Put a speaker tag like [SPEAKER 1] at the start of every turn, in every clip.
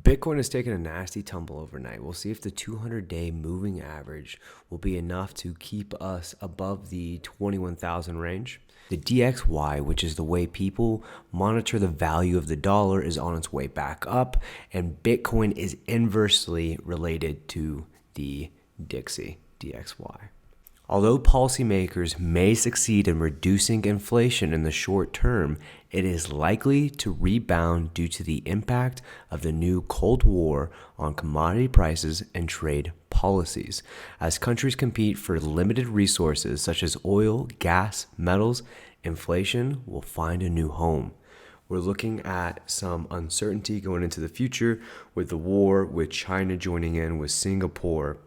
[SPEAKER 1] Bitcoin has taken a nasty tumble overnight. We'll see if the 200-day moving average will be enough to keep us above the 21,000 range. The DXY, which is the way people monitor the value of the dollar, is on its way back up, and Bitcoin is inversely related to the DXY. Although policymakers may succeed in reducing inflation in the short term, it is likely to rebound due to the impact of the new Cold War on commodity prices and trade policies. As countries compete for limited resources such as oil, gas, metals, inflation will find a new home. We're looking at some uncertainty going into the future with the war, with China joining in, with Singapore.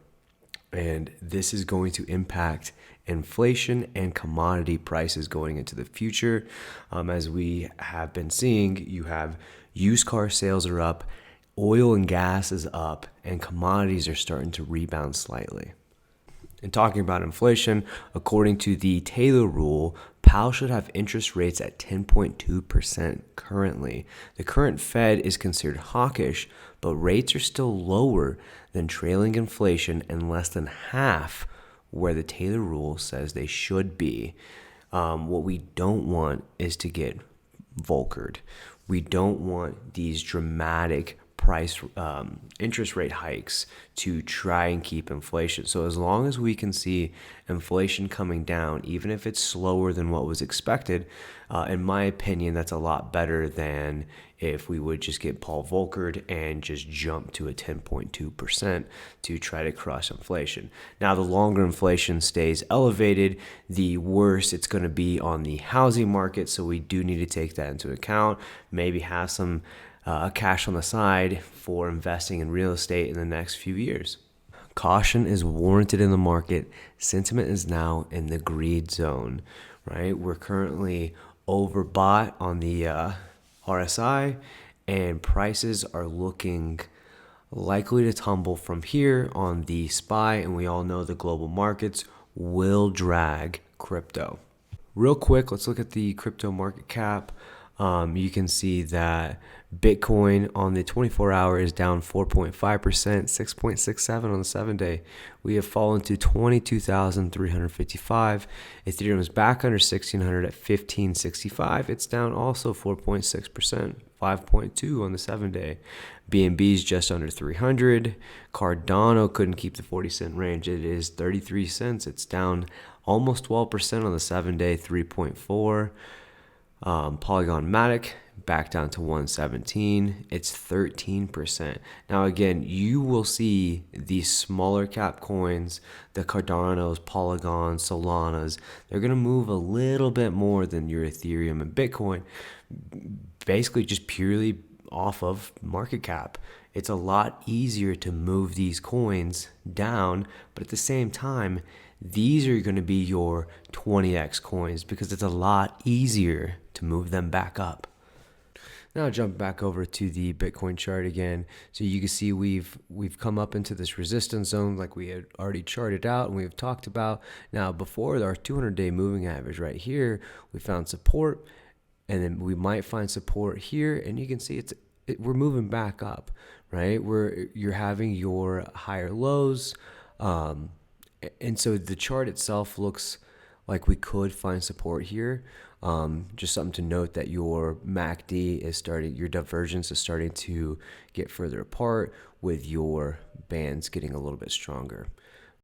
[SPEAKER 1] And this is going to impact inflation and commodity prices going into the future. As we have been seeing, you have used car sales are up, oil and gas is up, and commodities are starting to rebound slightly. And talking about inflation, according to the Taylor rule, Powell should have interest rates at 10.2% currently. The current Fed is considered hawkish, but rates are still lower than trailing inflation and less than half where the Taylor rule says they should be. What we don't want is to get Volckered. We don't want these dramatic interest rate hikes to try and keep inflation. So as long as we can see inflation coming down, even if it's slower than what was expected, in my opinion, that's a lot better than if we would just get Paul Volckered and just jump to a 10.2% to try to crush inflation. Now, the longer inflation stays elevated, the worse it's going to be on the housing market. So we do need to take that into account. Maybe have some cash on the side for investing in real estate in the next few years. Caution is warranted in the market. Sentiment is now in the greed zone, right? We're currently overbought on the RSI, and prices are looking likely to tumble from here on the SPY, and we all know the global markets will drag crypto. Real quick, let's look at the crypto market cap. You can see that Bitcoin on the 24-hour is down 4.5%, 6.67 on the 7-day. We have fallen to 22,355. Ethereum is back under 1,600 at 1,565. It's down also 4.6%, 5.2 on the 7-day. BNB is just under 300. Cardano couldn't keep the 40-cent range. It is 33 cents. It's down almost 12% on the 7-day, 3.4. Polygon Matic back down to 117. It's 13%. Now again, you will see these smaller cap coins, the Cardanos, Polygons, Solanas, they're going to move a little bit more than your Ethereum and Bitcoin, basically just purely off of market cap. It's a lot easier to move these coins down, but at the same time, these are going to be your 20x coins because it's a lot easier to move them back up. Now jump back over to the Bitcoin chart again. So you can see we've come up into this resistance zone like we had already charted out and we've talked about. Now before our 200-day moving average right here, we found support, and then we might find support here, and you can see we're moving back up, right? You're having your higher lows. And so the chart itself looks like we could find support here. Just something to note that your MACD is starting, your divergence is starting to get further apart with your bands getting a little bit stronger.